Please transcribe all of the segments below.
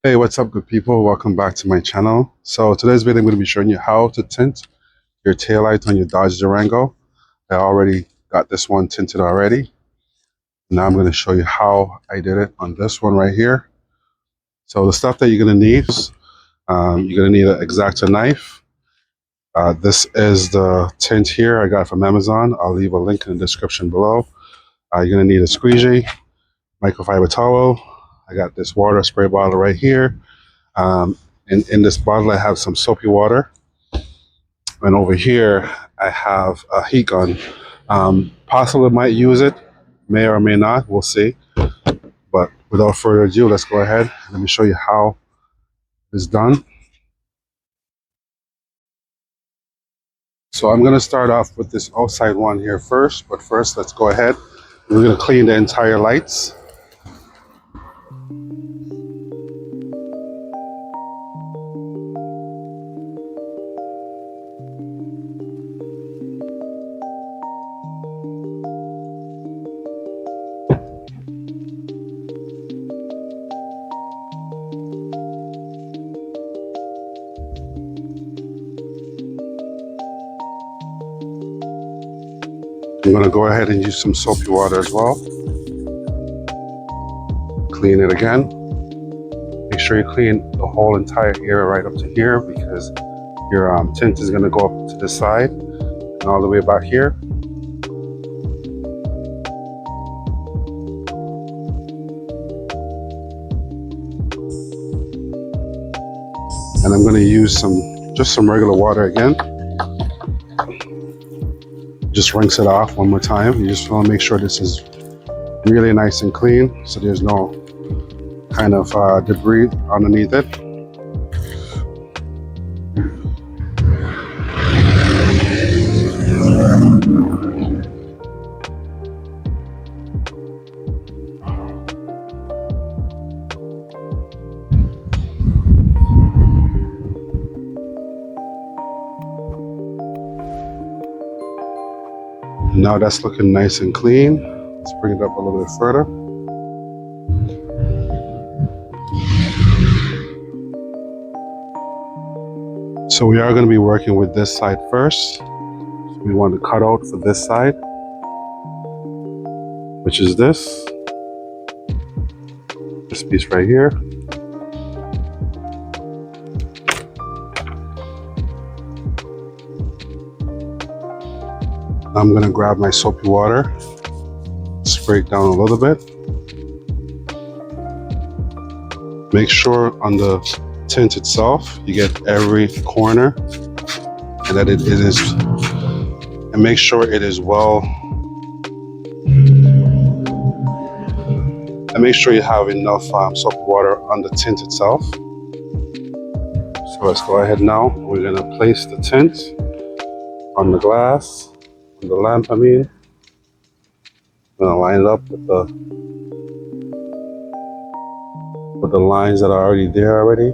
Hey, what's up, good people? Welcome back to my channel. So today's video, I'm going to be showing you how to tint your taillight on your Dodge Durango. I already got this one tinted already. Now I'm going to show you how I did it on this one right here. So the stuff that you're going to need is you're going to need an X-Acto knife. This is the tint here I got from Amazon. I'll leave a link in the description below. You're going to need a squeegee, microfiber towel. I got this water spray bottle right here. Um, in this bottle, I have some soapy water. And over here, I have a heat gun. Possibly might use it, may or may not, we'll see. But without further ado, let's go ahead. Let me show you how it's done. So I'm gonna start off with this outside one here first, but first let's go ahead. We're gonna clean the entire lights. I'm gonna go ahead and use some soapy water as well. Clean it again. Make sure you clean the whole entire area right up to here because your tint is gonna go up to the side and all the way back here. And I'm going to use just some regular water again. Just rinse it off one more time. You just want to make sure this is really nice and clean so there's no kind of debris underneath it. Now that's looking nice and clean. Let's bring it up a little bit further. So we are going to be working with this side first. So we want to cut out for this side, which is this piece right here. I'm going to grab my soapy water, spray it down a little bit. Make sure on the tint itself you get every corner and that it is, and make sure it is well, and make sure you have enough soap water on the tint itself. So let's go ahead now. We're going to place the tint on the glass, on the lamp I mean. I'm going to line it up with the lines that are already there already.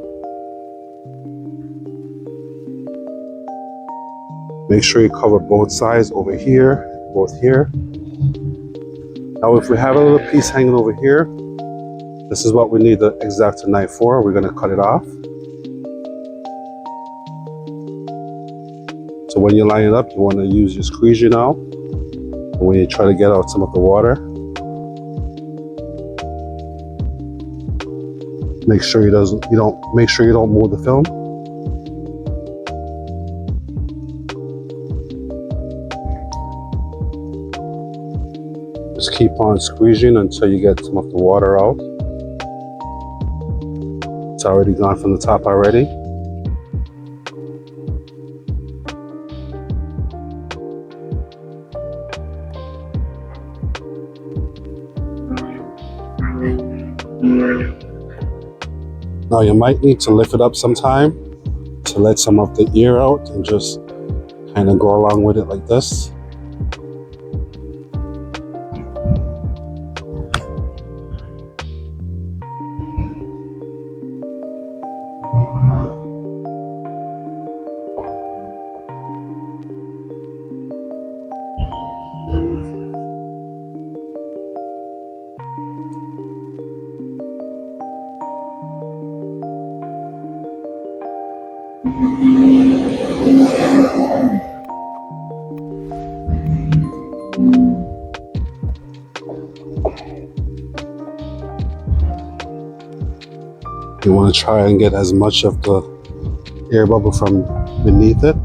Make sure you cover both sides over here, both here. Now if we have a little piece hanging over here, this is what we need the X-Acto knife for. We're going to cut it off. So when you line it up, you want to use your squeegee now. And when you try to get out some of the water, make sure you don't move the film. Just keep on squeezing until you get some of the water out. It's already gone from the top already. Now you might need to lift it up sometime to let some of the air out and just kind of go along with it like this. You want to try and get as much of the air bubble from beneath it.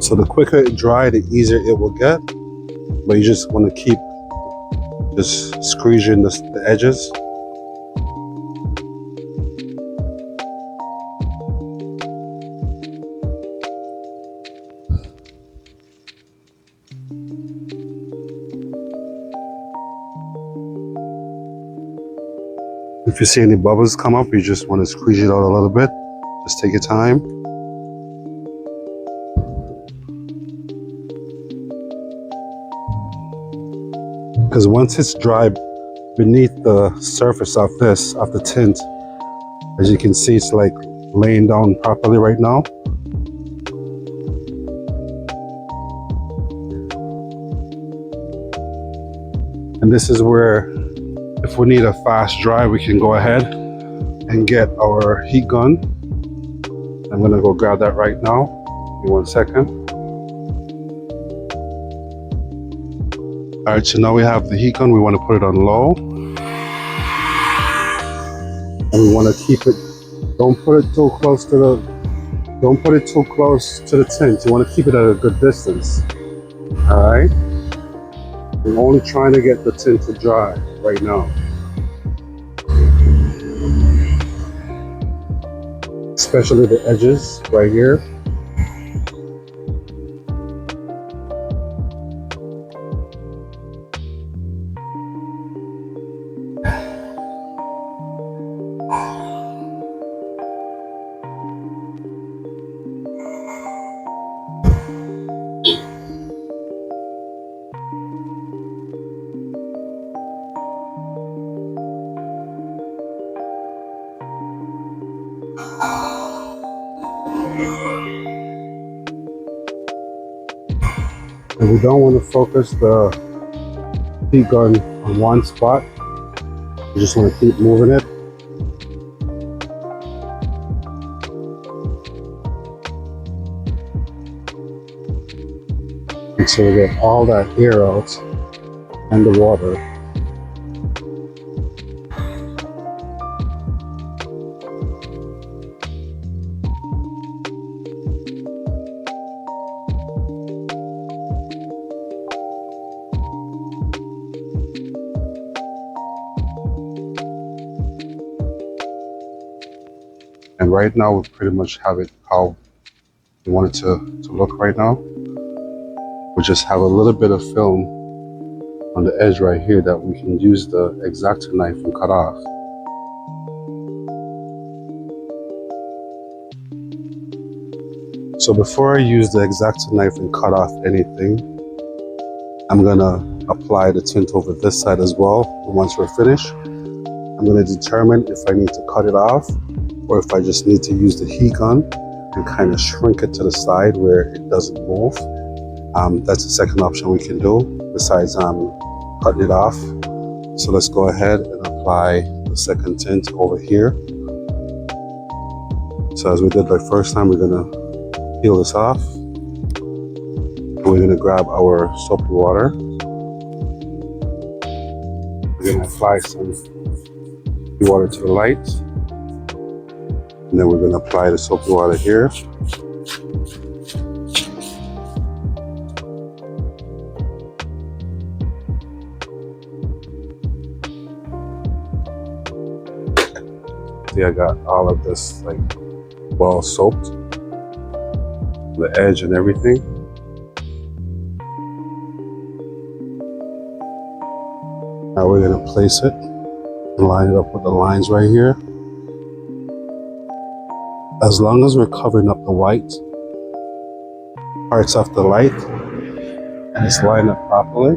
So the quicker it dries, the easier it will get. But you just want to keep just squeezing the edges. If you see any bubbles come up, you just want to squeeze it out a little bit. Just take your time. Because once it's dry beneath the surface of the tint, as you can see, it's like laying down properly right now. And this is where, if we need a fast dry, we can go ahead and get our heat gun. I'm gonna go grab that right now. Give me 1 second. All right, so now we have the heat gun. We want to put it on low. And we want to keep it, don't put it too close to the tint. You want to keep it at a good distance. All right? We're only trying to get the tint to dry right now. Especially the edges right here. And we don't want to focus the heat gun on one spot. You just want to keep moving it. Until we get all that air out and the water. And right now, we pretty much have it how we want it to look right now. We just have a little bit of film on the edge right here that we can use the X-Acto knife and cut off. So before I use the X-Acto knife and cut off anything, I'm gonna apply the tint over this side as well. And once we're finished, I'm gonna determine if I need to cut it off or if I just need to use the heat gun and kind of shrink it to the side where it doesn't move. That's the second option we can do besides cutting it off. So let's go ahead and apply the second tint over here. So as we did the first time, we're gonna peel this off. And we're gonna grab our soapy water. We're gonna apply some soapy water to the light. And then we're gonna apply the soapy water here. See, I got all of this like well soaked, the edge and everything. Now we're gonna place it and line it up with the lines right here. As long as we're covering up the white parts of the light and it's lined up properly,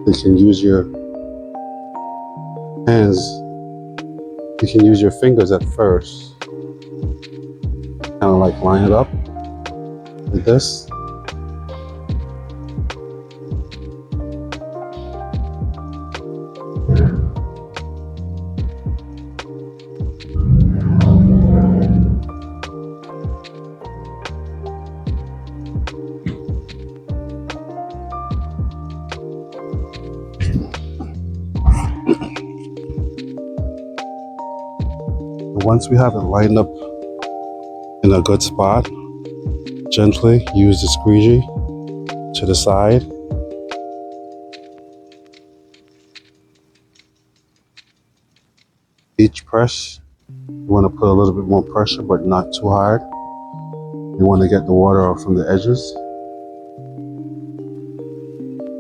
you can use your hands, you can use your fingers at first kind of like line it up like this. Once we have it lined up in a good spot, gently use the squeegee to the side. Each press, you want to put a little bit more pressure, but not too hard. You want to get the water out from the edges,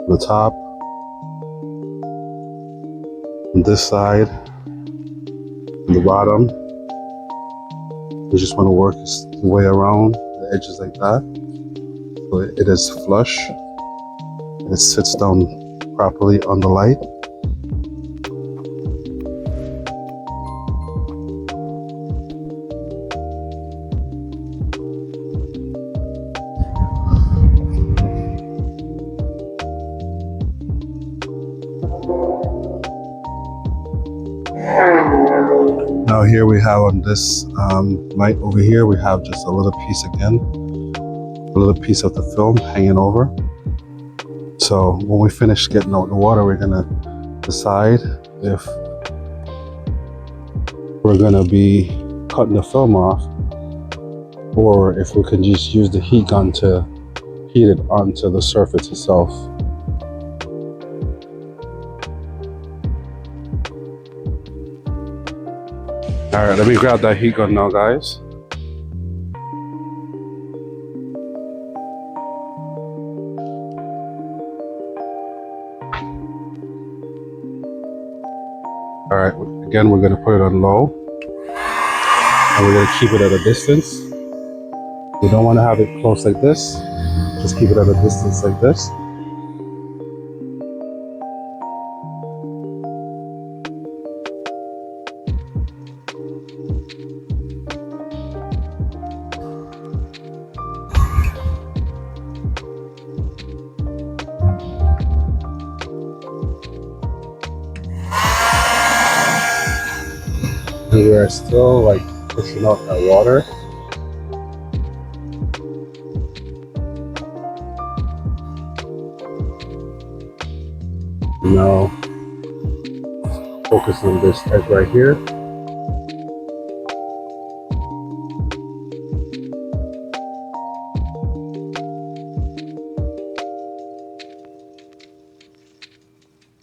the top, on this side, and the bottom. You just want to work the way around the edges like that, so it is flush and it sits down properly on the light. Now here we have on this light over here, we have just a little piece again, a little piece of the film hanging over. So when we finish getting out the water, we're gonna decide if we're gonna be cutting the film off, or if we can just use the heat gun to heat it onto the surface itself. All right, let me grab that heat gun now, guys. All right, again, we're gonna put it on low, and we're gonna keep it at a distance. We don't wanna have it close like this. Just keep it at a distance like this. And we are still like pushing out that water. Now focus on this edge right here.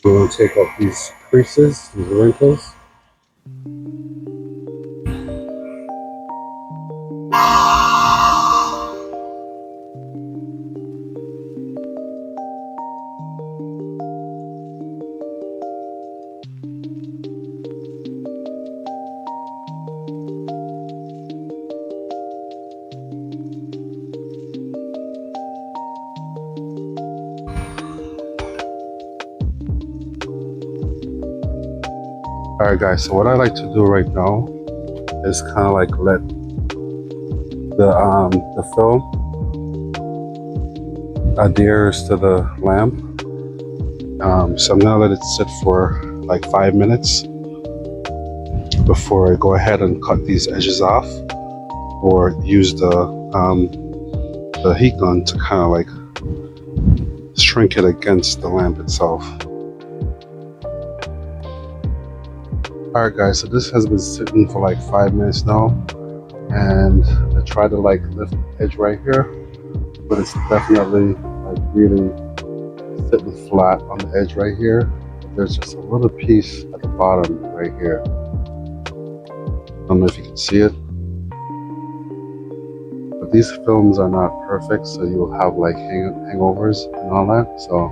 We're going to take off these creases, these wrinkles. Alright guys, so what I like to do right now is kind of like let the film adheres to the lamp. So I'm gonna let it sit for like 5 minutes before I go ahead and cut these edges off, or use the heat gun to kind of like shrink it against the lamp itself. Alright guys, so this has been sitting for like 5 minutes now, and I tried to like lift the edge right here, but it's definitely like really sitting flat on the edge right here. There's just a little piece at the bottom right here. I don't know if you can see it, but these films are not perfect, so you'll have like hangovers and all that. So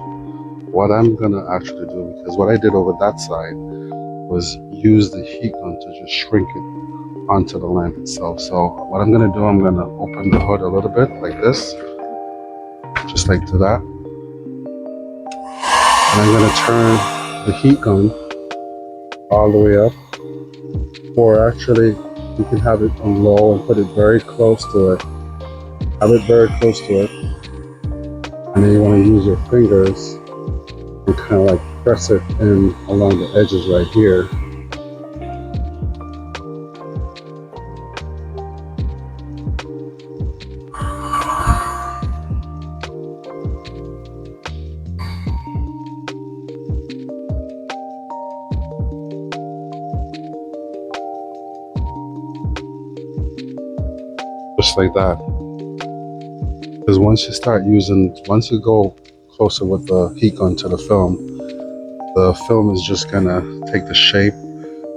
what I'm gonna actually do, because what I did over that side was use the heat gun to just shrink it onto the lamp itself. So what I'm gonna do, I'm gonna open the hood a little bit like this, just like to that. And I'm gonna turn the heat gun all the way up, or actually you can have it on low and put it very close to it. Have it very close to it. And then you want to use your fingers and kind of like press it in along the edges right here. Just like that. Because once you go closer with the heat gun to the film is just gonna take the shape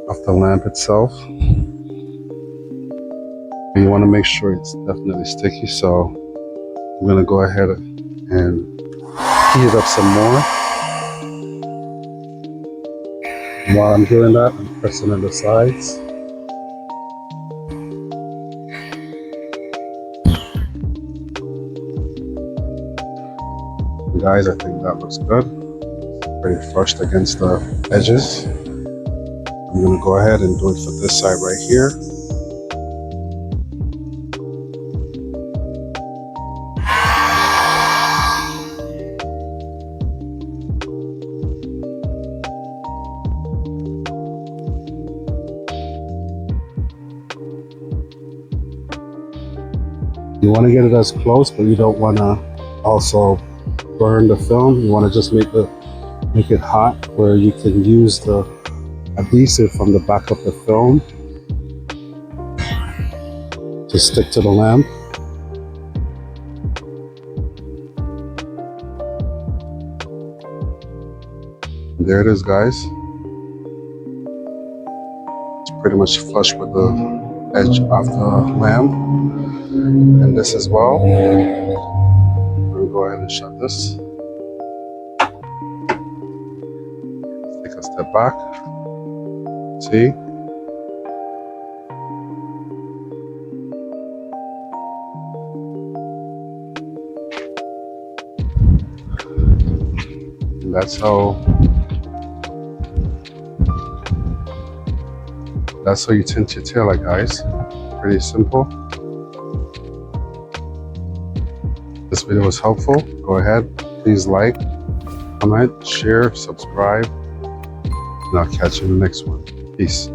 of the lamp itself. And you want to make sure it's definitely sticky, so I'm gonna go ahead and heat it up some more. And while I'm doing that, I'm pressing on the sides. Guys, I think that looks good. Pretty flushed against the edges. I'm gonna go ahead and do it for this side right here. You want to get it as close, but you don't want to also burn the film. You want to just make it hot where you can use the adhesive from the back of the film to stick to the lamp. And there it is, guys. It's pretty much flush with the edge of the lamp. And this as well. We'll go ahead and shut this. Take a step back. See? And that's how you tint your taillight, guys. Pretty simple. This video was helpful. Go ahead, please like, comment, share, subscribe, and I'll catch you in the next one. Peace.